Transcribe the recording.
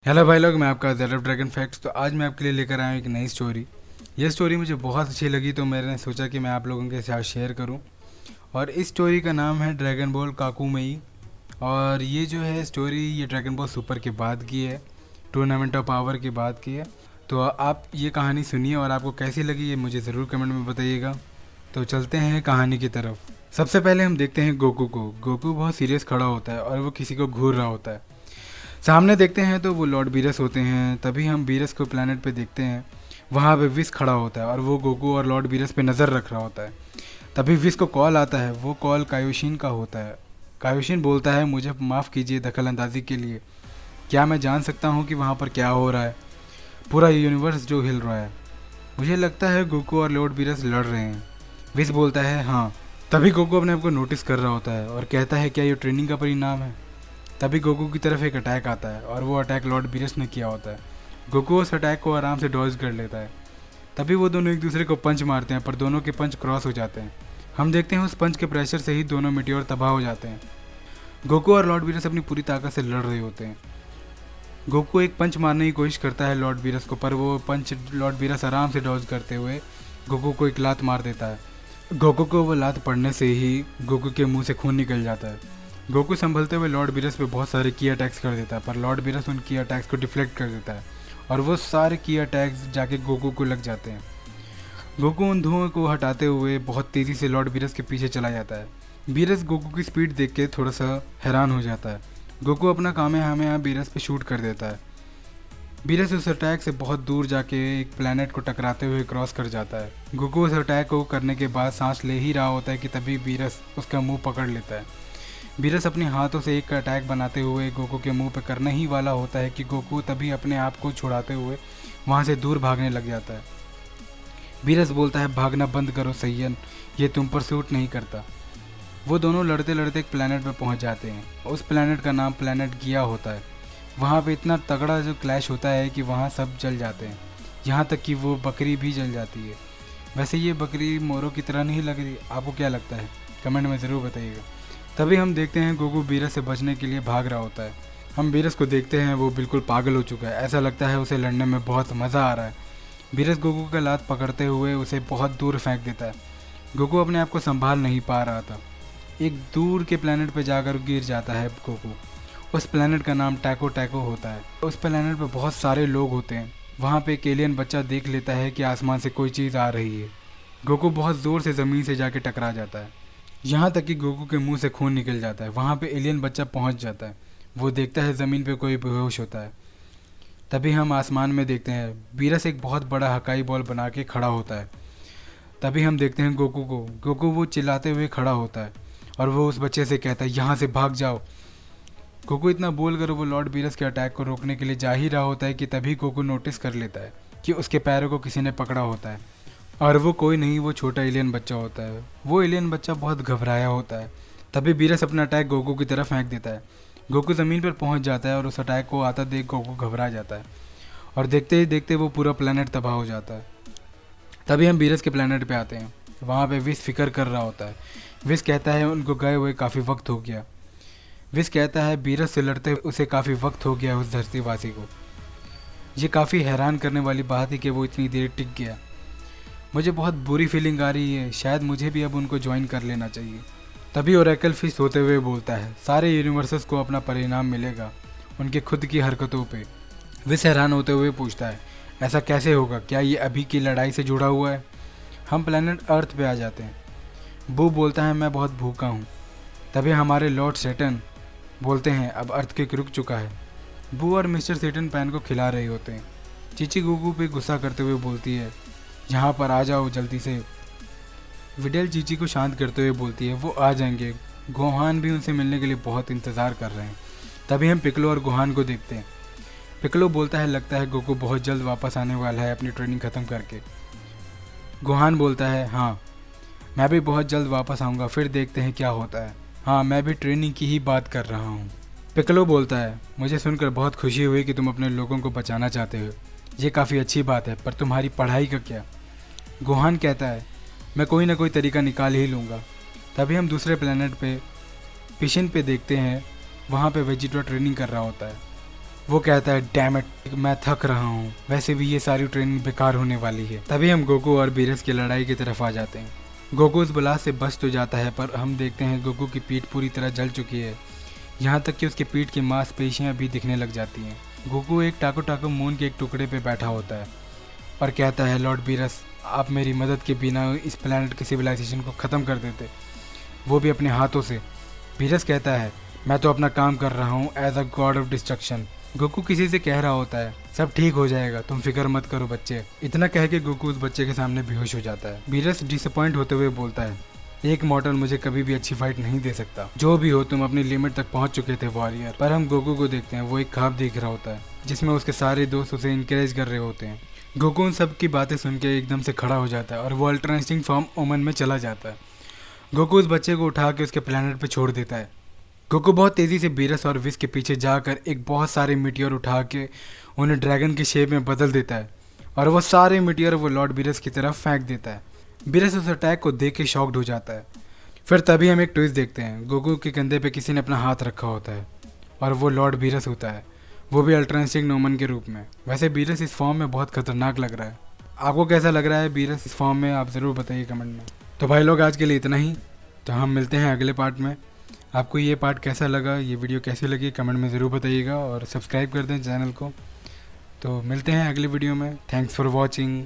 Hello भाई लोग, मैं आपका ज़ेरफ ड्रैगन फैक्ट्स। तो आज मैं आपके लिए लेकर आया हूँ एक नई स्टोरी। ये स्टोरी मुझे बहुत अच्छी लगी तो मैंने सोचा कि मैं आप लोगों के साथ शेयर करूँ। और इस स्टोरी का नाम है ड्रैगन बॉल काकुमेई। और ये जो है स्टोरी, ये ड्रैगन बॉल सुपर के बाद की है, टूर्नामेंट ऑफ पावर के बाद की है। तो आप ये कहानी सुनिए और आपको कैसी लगी ये मुझे ज़रूर कमेंट में बताइएगा। तो चलते हैं कहानी की तरफ। सबसे पहले हम देखते हैं गोकू को। गोकू बहुत सीरियस खड़ा होता है और वो किसी को घूर रहा होता है। सामने देखते हैं तो वो लॉर्ड बीरस होते हैं। तभी हम बीरस को प्लेनेट पे देखते हैं। वहाँ पे विस खड़ा होता है और वो गोकू और लॉर्ड बीरस पे नज़र रख रहा होता है। तभी विस को कॉल आता है। वो कॉल कायोशिन का होता है। कायोशिन बोलता है, मुझे माफ़ कीजिए दखल अंदाजी के लिए। क्या मैं जान सकता हूँ कि वहाँ पर क्या हो रहा है? पूरा यूनिवर्स जो हिल रहा है। मुझे लगता है गोकू और लॉर्ड बीरस लड़ रहे हैं। विस बोलता है हाँ। तभी गोकू अपने आप को नोटिस कर रहा होता है और कहता है, क्या ये ट्रेनिंग का परिणाम है? तभी गोकू की तरफ एक अटैक आता है और वो अटैक लॉर्ड बीरस ने किया होता है। गोकू उस अटैक को आराम से डॉज कर लेता है। तभी वो दोनों एक दूसरे को पंच मारते हैं पर दोनों के पंच क्रॉस हो जाते हैं। हम देखते हैं उस पंच के प्रेशर से ही दोनों मिट्योर तबाह हो जाते हैं। गोकू और लॉर्ड बीरस अपनी पूरी ताकत से लड़ रहे होते हैं। गोकू एक पंच मारने की कोशिश करता है लॉर्ड बीरस को, पर वो पंच लॉर्ड बीरस आराम से डॉज करते हुए गोकू को एक लात मार देता है। गोकू को वो लात पड़ने से ही गोकू के मुंह से खून निकल जाता है। गोकू संभलते हुए लॉर्ड बीरस पे बहुत सारे की अटैक्स कर देता है, पर लॉर्ड बीरस उन की अटैक्स को डिफ्लेक्ट कर देता है और वो सारे की अटैक्स जाके गोकू को लग जाते हैं। गोकू उन धुओं को हटाते हुए बहुत तेज़ी से लॉर्ड बीरस के पीछे चला जाता है। बीरस गोकू की स्पीड देख के थोड़ा सा हैरान हो जाता है। गोकू अपना कामेहामेहा बीरस पे शूट कर देता है। बीरस उस अटैक से बहुत दूर जाके एक प्लैनेट को टकराते हुए क्रॉस कर जाता है। गोकू उस अटैक को करने के बाद सांस ले ही रहा होता है कि तभी बीरस उसका मुंह पकड़ लेता है। बीरस अपने हाथों से एक अटैक बनाते हुए गोकू के मुंह पर करने ही वाला होता है कि गोकू तभी अपने आप को छुड़ाते हुए वहाँ से दूर भागने लग जाता है। बीरस बोलता है, भागना बंद करो सैयन, ये तुम पर सूट नहीं करता। वो दोनों लड़ते लड़ते एक प्लैनेट पर पहुँच जाते हैं। उस प्लैनेट का नाम प्लैनेट गिया होता है। वहाँ पे इतना तगड़ा जो क्लैश होता है कि वहाँ सब जल जाते हैं, यहाँ तक कि वो बकरी भी जल जाती है। वैसे ये बकरी मोरों की तरह नहीं लग रही, आपको क्या लगता है? कमेंट में ज़रूर बताइएगा। तभी हम देखते हैं गोकू बीरस से बचने के लिए भाग रहा होता है। हम बीरस को देखते हैं, वो बिल्कुल पागल हो चुका है। ऐसा लगता है उसे लड़ने में बहुत मज़ा आ रहा है। बीरस गोकू का लात पकड़ते हुए उसे बहुत दूर फेंक देता है। गोकू अपने आप को संभाल नहीं पा रहा था। एक दूर के प्लेनेट पर जाकर गिर जाता है गोकू। उस प्लेनेट का नाम टैको टैको होता है। उस प्लेनेट पर बहुत सारे लोग होते हैं। वहाँ पे एक एलियन बच्चा देख लेता है कि आसमान से कोई चीज़ आ रही है। गोकू बहुत ज़ोर से ज़मीन से जाके टकरा जाता है, यहाँ तक कि गोकू के मुंह से खून निकल जाता है। वहाँ पे एलियन बच्चा पहुँच जाता है। वो देखता है ज़मीन पे कोई बेहोश होता है। तभी हम आसमान में देखते हैं बीरस एक बहुत बड़ा हकाई बॉल बना के खड़ा होता है। तभी हम देखते हैं गोकू को। गोकू वो चिल्लाते हुए खड़ा होता है और वो उस बच्चे से कहता है, यहाँ से भाग जाओ। गोकू इतना बोल कर वो लॉर्ड बीरस के अटैक को रोकने के लिए जा ही रहा होता है कि तभी गोकू नोटिस कर लेता है कि उसके पैरों को किसी ने पकड़ा होता है। और वो कोई नहीं, वो छोटा एलियन बच्चा होता है। वो एलियन बच्चा बहुत घबराया होता है। तभी बीरस अपना अटैक गोकू की तरफ फेंक देता है। गोकू ज़मीन पर पहुंच जाता है और उस अटैक को आता देख गोकू घबरा जाता है और देखते ही देखते वो पूरा प्लेनेट तबाह हो जाता है। तभी हम बीरस के प्लेनेट पे आते हैं। वहाँ पे विस फिक्र कर रहा होता है। विस कहता है, उनको गए हुए काफ़ी वक्त हो गया। विस कहता है, बीरस से लड़ते उसे काफ़ी वक्त हो गया उस धरतीवासी को। ये काफ़ी हैरान करने वाली बात है कि वो इतनी देर टिक गया। मुझे बहुत बुरी फीलिंग आ रही है, शायद मुझे भी अब उनको ज्वाइन कर लेना चाहिए। तभी ओरेकल फिश होते हुए बोलता है, सारे यूनिवर्सेस को अपना परिणाम मिलेगा उनके खुद की हरकतों पे। विस हैरान होते हुए पूछता है, ऐसा कैसे होगा? क्या ये अभी की लड़ाई से जुड़ा हुआ है? हम प्लेनेट अर्थ पे आ जाते हैं। बू बोलता है, मैं बहुत भूखा हूँ। तभी हमारे लॉर्ड सेटन बोलते हैं, अब अर्थ केक रुक चुका है। बू और मिस्टर सेटन पैन को खिला रहे होते हैं। चीची गोकू पे गुस्सा करते हुए बोलती है, यहाँ पर आ जाओ जल्दी से। विडेल चीची को शांत करते हुए बोलती है, वो आ जाएंगे। गोहान भी उनसे मिलने के लिए बहुत इंतज़ार कर रहे हैं। तभी हम पिकलो और गोहान को देखते हैं। पिकलो बोलता है, लगता है गोकू बहुत जल्द वापस आने वाला है अपनी ट्रेनिंग ख़त्म करके। गोहान बोलता है, हाँ मैं भी बहुत जल्द वापस आऊँगा, फिर देखते हैं क्या होता है। हाँ मैं भी ट्रेनिंग की ही बात कर रहा हूँ। पिकलो बोलता है, मुझे सुनकर बहुत खुशी हुई कि तुम अपने लोगों को बचाना चाहते हो। ये काफ़ी अच्छी बात है, पर तुम्हारी पढ़ाई का क्या? गोहान कहता है, मैं कोई ना कोई तरीका निकाल ही लूँगा। तभी हम दूसरे प्लेनेट पे पिशन पे देखते हैं। वहाँ पे वेजिटो ट्रेनिंग कर रहा होता है। वो कहता है डैम इट, मैं थक रहा हूँ, वैसे भी ये सारी ट्रेनिंग बेकार होने वाली है। तभी हम गोकू और बीरस की लड़ाई की तरफ आ जाते हैं। गोकू उस ब्लास्ट से बच तो जाता है, पर हम देखते हैं गोकू की पीठ पूरी तरह जल चुकी है, यहाँ तक कि उसके पीठ की मांसपेशियाँ भी दिखने लग जाती हैं। गोकू एक टाको टाको मून के एक टुकड़े पे बैठा होता है और कहता है, लॉर्ड बीरस, आप मेरी मदद के बिना इस प्लैनेट के सिविलाइजेशन को ख़त्म कर देते, वो भी अपने हाथों से। बीरस कहता है, मैं तो अपना काम कर रहा हूँ as a god of destruction. Goku किसी से कह रहा होता है, सब ठीक हो जाएगा, तुम फिक्र मत करो बच्चे। इतना कह के गोकू उस बच्चे के सामने बेहोश हो जाता है। बीरस डिसअपॉइंट होते हुए बोलता है, एक मॉडल मुझे कभी भी अच्छी फाइट नहीं दे सकता। जो भी हो, तुम अपनी लिमिट तक पहुंच चुके थे वॉरियर। पर हम गोकू को देखते हैं, वो एक ख्वाब देख रहा होता है जिसमें उसके सारे दोस्त उसे इंकरेज कर रहे होते हैं। गोकू उन सब की बातें सुन के एकदम से खड़ा हो जाता है और वो अल्ट्रा इंस्टिंक्ट फॉर्म ओमन में चला जाता है। गोकू उस बच्चे को उठा के उसके प्लेनेट पे छोड़ देता है। गोकू बहुत तेज़ी से बीरस और विस के पीछे जाकर एक बहुत सारे मीटियोर उठा के उन्हें ड्रैगन के शेप में बदल देता है और वो सारे मीटियोर वो लॉर्ड बीरस की तरफ फेंक देता है। बीरस उस अटैक को देख के शॉक्ड हो जाता है। फिर तभी हम एक ट्विस्ट देखते हैं, गोकू के कंधे पे किसी ने अपना हाथ रखा होता है और वो लॉर्ड बीरस होता है, वो भी अल्ट्रा इंस्टिंक्ट नोमन के रूप में। वैसे बीरस इस फॉर्म में बहुत खतरनाक लग रहा है। आपको कैसा लग रहा है बीरस इस फॉर्म में, आप ज़रूर बताइए कमेंट में। तो भाई लोग, आज के लिए इतना ही। तो हम मिलते हैं अगले पार्ट में। आपको ये पार्ट कैसा लगा, ये वीडियो कैसी लगी, कमेंट में ज़रूर बताइएगा और सब्सक्राइब कर दें चैनल को। तो मिलते हैं अगले वीडियो में। Thanks for watching.